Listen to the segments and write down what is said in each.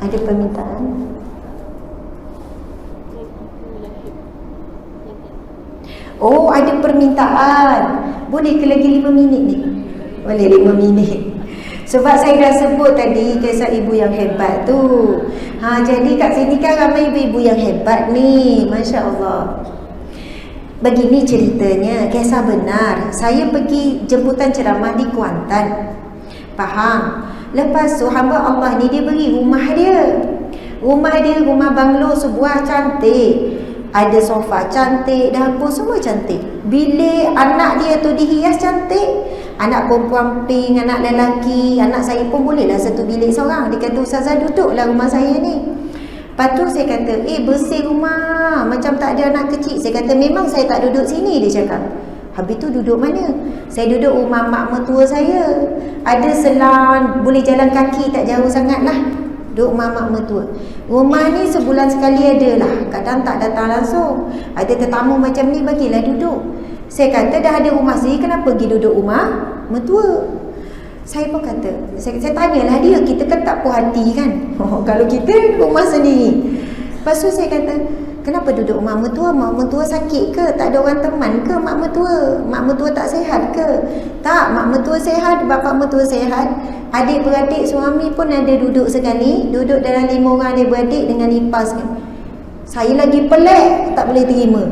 Ada permintaan? Oh, ada permintaan. Boleh ke lagi 5 minit ni? Boleh 5 minit. Sebab saya dah sebut tadi kisah ibu yang hebat tu. Jadi kat sini kan ramai ibu-ibu yang hebat ni. Masya Allah. Begini ceritanya, kisah benar. Saya pergi jemputan ceramah di Kuantan. Faham? Lepas tu hamba Allah ni dia beri rumah dia. Rumah banglo sebuah cantik. Ada sofa cantik, dapur semua cantik. Bilik anak dia tu dihias cantik. Anak perempuan pink, anak lelaki. Anak saya pun bolehlah satu bilik seorang. Dia kata, Ustazah duduklah rumah saya ni. Lepas tu saya kata, bersih rumah, macam tak ada anak kecil. Saya kata, memang saya tak duduk sini, dia cakap. Habis tu duduk mana? Saya duduk rumah mak mertua saya. Ada selang, boleh jalan kaki, tak jauh sangat lah. Duduk rumah mak mertua. Rumah ni sebulan sekali ada lah. Kadang tak datang langsung. Ada tetamu macam ni, bagilah duduk. Saya kata, dah ada rumah sendiri, kenapa pergi duduk rumah mertua? Saya pun kata, saya tanyalah dia, kita kan tak puas hati kan. Kalau kita rumah sendiri. Lepas tu saya kata, kenapa duduk rumah mertua? Mak mertua sakit ke? Tak ada orang teman ke mak mertua? Mak mertua tak sihat ke? Tak, mak mertua sihat, bapa mertua sihat. Adik-beradik suami pun ada duduk sekali. Duduk dalam 5 orang adik-beradik dengan lipas kan. Saya lagi pelik, tak boleh terima.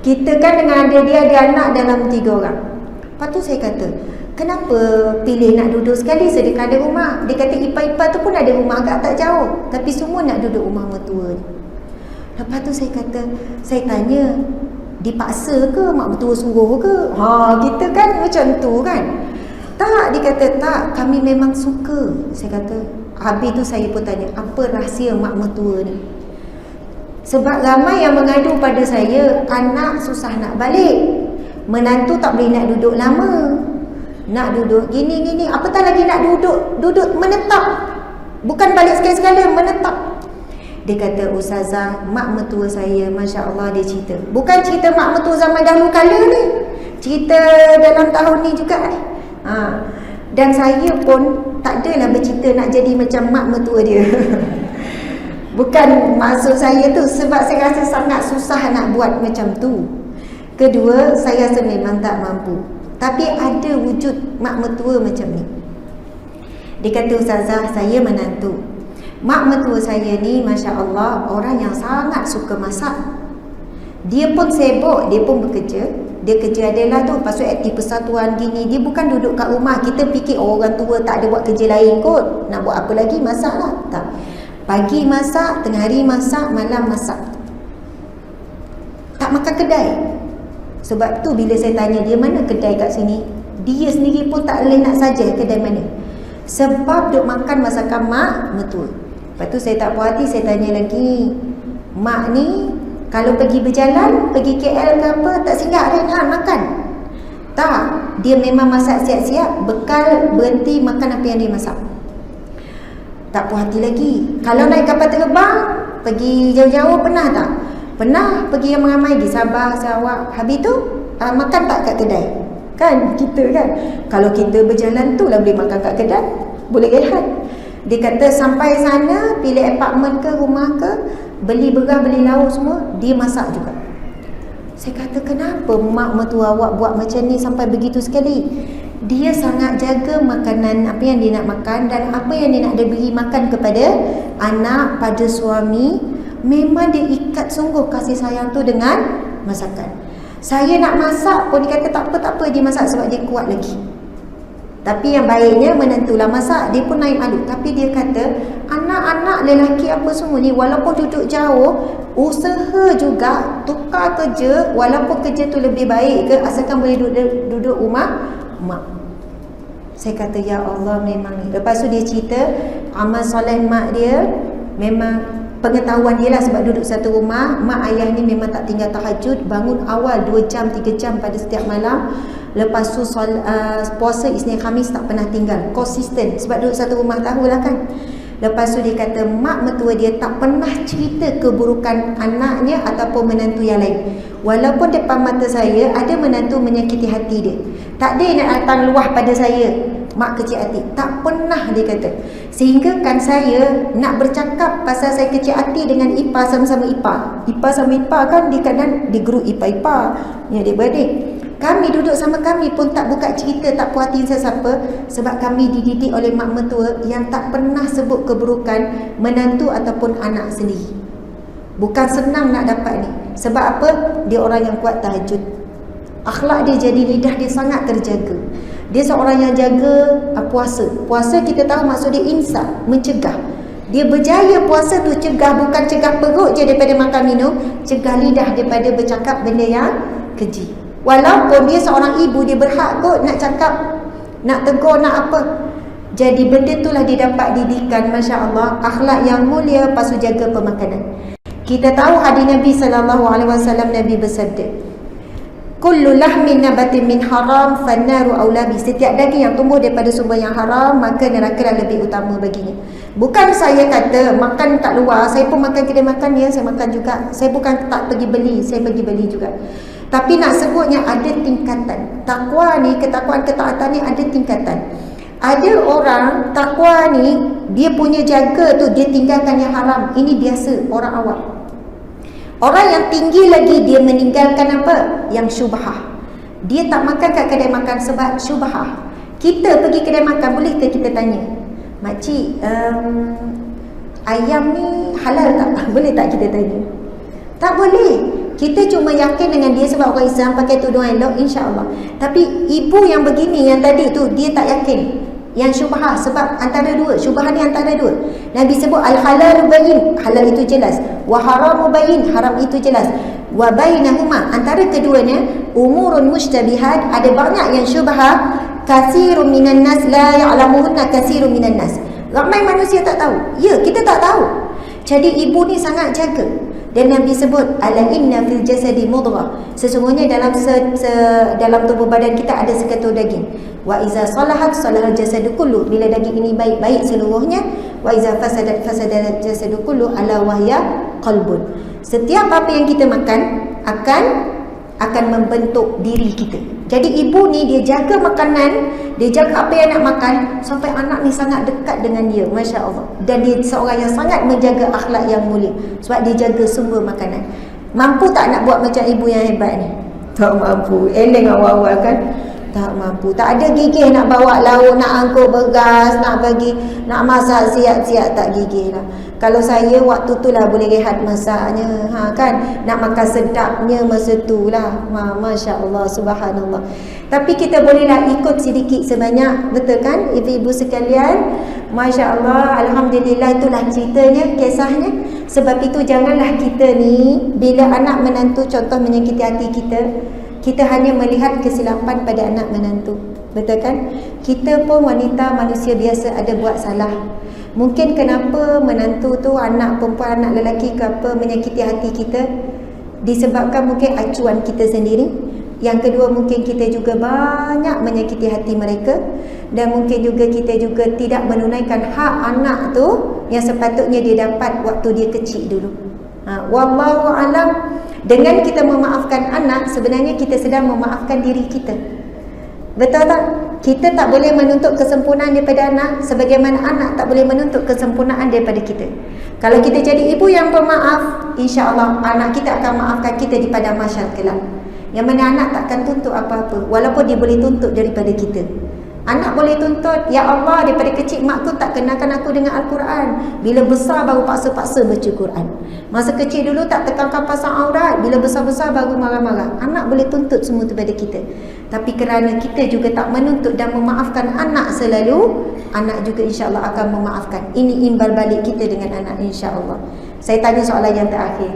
Kita kan dengan adik dia ada anak dalam 3 orang. Lepas tu saya kata, kenapa pilih nak duduk sekali sedangkan ada rumah? Dia kata ipar-ipar tu pun ada rumah agak tak jauh, tapi semua nak duduk rumah mertua ni. Lepas tu saya kata, saya tanya, dipaksa ke mak mertua suruh ke? Kita kan macam tu kan. Tak, dia kata tak, kami memang suka. Saya kata, habis tu saya pun tanya, apa rahsia mak mertua ni? Sebab ramai yang mengadu pada saya, anak susah nak balik, menantu tak boleh nak duduk lama, nak duduk gini-gini, apatah lagi nak duduk menetap. Bukan balik sekali-sekala, menetap. Dia kata, Ustazah, mak mertua saya, Masya Allah, dia cerita. Bukan cerita mak mertua zaman dahulu kala ni, cerita dalam tahun ni juga ni. Dan saya pun tak adalah bercerita nak jadi macam mak mertua dia. Bukan maksud saya tu, sebab saya rasa sangat susah nak buat macam tu. Kedua, saya rasa memang tak mampu. Tapi ada wujud mak mertua macam ni. Dia kata, Ustazah, saya menantu. Mak mertua saya ni, Masya Allah, orang yang sangat suka masak. Dia pun sibuk, dia pun bekerja. Dia kerja adalah tu, lepas tu aktif persatuan gini. Dia bukan duduk kat rumah. Kita fikir, orang tua tak ada buat kerja lain kot. Nak buat apa lagi? Masak lah. Tak. Pagi masak, tengah hari masak, malam masak. Tak makan kedai. Sebab tu bila saya tanya dia, mana kedai kat sini, dia sendiri pun tak boleh nak saja kedai mana. Sebab duk makan masakan mak mertua. Lepas tu saya tak puas hati, saya tanya lagi, mak ni kalau pergi berjalan, pergi KL ke apa, tak singgah Rehan makan? Tak, dia memang masak siap-siap, bekal berhenti makan apa yang dia masak. Tak puas hati lagi. Kalau naik kapal terbang, pergi jauh-jauh, pernah tak? Pernah pergi ramai-ramai, pergi Sabah, Sarawak. Habis tu, makan tak kat kedai? Kan, kita kan. Kalau kita berjalan tu lah boleh makan kat kedai, boleh rehat. Dia kata sampai sana, pilih apartmen ke rumah ke, beli beras, beli lauk semua, dia masak juga. Saya kata, kenapa mak mertua awak buat macam ni sampai begitu sekali? Dia sangat jaga makanan, apa yang dia nak makan dan apa yang dia nak beri makan kepada anak, pada suami. Memang dia ikat sungguh kasih sayang tu dengan masakan. Saya nak masak pun dia kata tak apa, dia masak sebab dia kuat lagi. Tapi yang baiknya menentulah masak. Dia pun naik malu. Tapi dia kata, anak-anak lelaki apa semua ni, walaupun duduk jauh, usaha juga tukar kerja. Walaupun kerja tu lebih baik ke, asalkan boleh duduk rumah mak. Saya kata, ya Allah, memang ni. Lepas tu dia cerita amal soleh mak dia, memang pengetahuan dia lah, sebab duduk satu rumah. Mak ayah ni memang tak tinggal tahajud, bangun awal 2 jam 3 jam pada setiap malam. Lepas tu puasa Isnin Khamis tak pernah tinggal, konsisten, sebab duduk satu rumah, tahulah kan. Lepas tu dia kata mak mertua dia tak pernah cerita keburukan anaknya ataupun menantu yang lain. Walaupun depan mata saya ada menantu menyakiti hati dia, tak ada nak datang luah pada saya. mak kecil hati. Tak pernah dia kata. Sehingga kan saya nak bercakap pasal saya kecil hati dengan Ipar, sama-sama Ipar. Ipar sama Ipar kan di kanan di grup Ipar-Ipar yang adik-beradik. Kami duduk sama kami pun tak buka cerita, tak puas hati siapa-siapa, sebab kami dididik oleh mak mertua yang tak pernah sebut keburukan menantu ataupun anak sendiri. Bukan senang nak dapat ni. Sebab apa? Dia orang yang kuat tahajud. Akhlak dia, jadi lidah dia sangat terjaga. Dia seorang yang jaga puasa. Puasa kita tahu maksud dia imsak, mencegah. Dia berjaya puasa tu cegah, bukan cegah perut je daripada makan minum, cegah lidah daripada bercakap benda yang keji. Walaupun dia seorang ibu, dia berhak kot nak cakap, nak tegur, nak apa. Jadi benda itulah dia dapat didikan, Masya Allah, akhlak yang mulia, pasu jaga pemakanan. Kita tahu hadis Nabi SAW, Nabi bersabda, kullu lahmin nabatin min haram fannaru aulabi. Setiap daging yang tumbuh daripada sumber yang haram, maka neraka lebih utama baginya. Bukan saya kata makan kat luar, saya pun makan kedai makan ya, saya makan juga. Saya bukan tak pergi beli, saya pergi beli juga. Tapi nak sebutnya ada tingkatan. Takwa ni, ketakwaan ketaatan ni ada tingkatan. Ada orang takwa ni, dia punya jaga tu, dia tinggalkan yang haram. Ini biasa orang awam. Orang yang tinggi lagi, dia meninggalkan apa? Yang syubhah. Dia tak makan kat kedai makan sebab syubhah. Kita pergi kedai makan, boleh ke kita tanya, makcik, ayam ni halal tak? Boleh tak kita tanya? Tak boleh. Kita cuma yakin dengan dia sebab orang Islam pakai tudung elok, insya-Allah. Tapi ibu yang begini, yang tadi tu, dia tak yakin. Yang syubhah, sebab antara dua, syubhah ni antara dua. Nabi sebut al-halal bayyin, halal itu jelas. Wa haramu bayyin, haram itu jelas. Wa bainahuma, antara keduanya umurun mushtabihat, ada banyak yang syubhah. Katsirun minan nas la ya'lamuhunna katsirun minan nas. Ramai manusia tak tahu. Ya, kita tak tahu. Jadi ibu ni sangat jaga. Dan Nabi sebut ala inna fil jasadi mudghah, sesungguhnya dalam dalam tubuh badan kita ada seketul daging. Wa iza salahat salahal jasadu kullu, bila daging ini baik, baik seluruhnya. Wa iza fasadat fasadal jasadu kullu ala wahya qalbun. Setiap apa yang kita makan akan membentuk diri kita. Jadi ibu ni dia jaga makanan, dia jaga apa yang nak makan, sampai anak ni sangat dekat dengan dia, Masya Allah. Dan dia seorang yang sangat menjaga akhlak yang mulia, sebab dia jaga sumber makanan. Mampu tak nak buat macam ibu yang hebat ni? Tak mampu. Eleng awal-awal kan? Tak mampu. Tak ada gigih nak bawa lauk, nak angkut beras, nak bagi, nak masak siap-siap, tak gigih lah. Kalau saya waktu tu lah boleh rehat masaknya, kan, nak makan sedapnya masa tu lah. Masya Allah, subhanallah. Tapi kita bolehlah ikut sedikit sebanyak, betul kan ibu-ibu sekalian? Masya Allah, alhamdulillah, itulah ceritanya, kisahnya. Sebab itu janganlah kita ni, bila anak menantu contoh menyakiti hati kita, kita hanya melihat kesilapan pada anak menantu. Betul kan? Kita pun wanita, manusia biasa, ada buat salah. Mungkin kenapa menantu tu, anak perempuan, anak lelaki ke apa, menyakiti hati kita, disebabkan mungkin acuan kita sendiri. Yang kedua, mungkin kita juga banyak menyakiti hati mereka. Dan mungkin juga kita juga tidak menunaikan hak anak tu yang sepatutnya dia dapat waktu dia kecil dulu. Wallahu alam. Dengan kita memaafkan anak, sebenarnya kita sedang memaafkan diri kita. Betul tak? Kita tak boleh menuntut kesempurnaan daripada anak, sebagaimana anak tak boleh menuntut kesempurnaan daripada kita. Kalau kita jadi ibu yang pemaaf, insya-Allah anak kita akan maafkan kita di padang mahsyar kelak. Yang mana anak takkan tuntut apa-apa, walaupun dia boleh tuntut daripada kita. Anak boleh tuntut, ya Allah, daripada kecil mak tu tak kenalkan aku dengan Al-Quran. Bila besar baru paksa-paksa baca Quran. Masa kecil dulu tak tekankan pasal aurat, bila besar-besar baru marah-marah. Anak boleh tuntut semua tu pada kita. Tapi kerana kita juga tak menuntut dan memaafkan anak selalu, anak juga insya-Allah akan memaafkan. Ini imbal balik kita dengan anak, insya-Allah. Saya tanya soalan yang terakhir.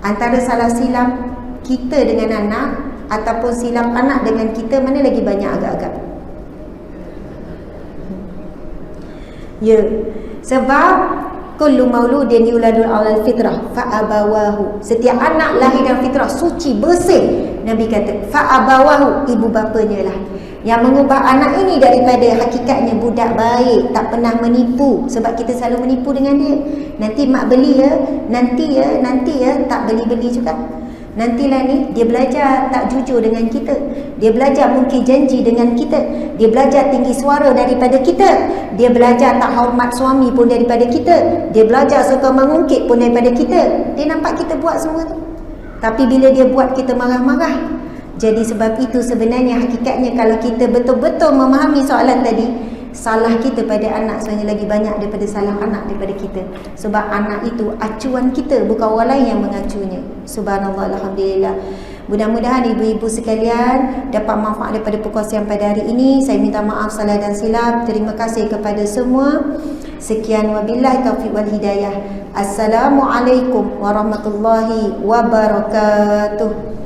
Antara salah silap kita dengan anak ataupun silap anak dengan kita, mana lagi banyak agak-agak? Ya, sebab kullu mauludin yuladu 'alal fitrah fa abawahu. Setiap anak lahir dalam fitrah suci, bersih. Nabi kata fa abawahu, ibu bapanya lah yang mengubah anak ini daripada hakikatnya budak baik, tak pernah menipu. Sebab kita selalu menipu dengan dia. Nanti mak beli ya, nanti ya, tak beli-beli juga. Nantilah ni dia belajar tak jujur dengan kita. Dia belajar mungkin janji dengan kita. Dia belajar tinggi suara daripada kita. Dia belajar tak hormat suami pun daripada kita. Dia belajar suka mengungkit pun daripada kita. Dia nampak kita buat semua tu. Tapi bila dia buat kita marah-marah. Jadi sebab itu sebenarnya hakikatnya kalau kita betul-betul memahami soalan tadi, salah kita pada anak sebenarnya lagi banyak daripada salah anak daripada kita. Sebab anak itu acuan kita, bukan orang lain yang mengacunya. Subhanallah, alhamdulillah. Mudah-mudahan ibu-ibu sekalian dapat manfaat daripada perkongsian pada hari ini. Saya minta maaf salah dan silap. Terima kasih kepada semua. Sekian wabillahi taufiq wal hidayah. Assalamualaikum warahmatullahi wabarakatuh.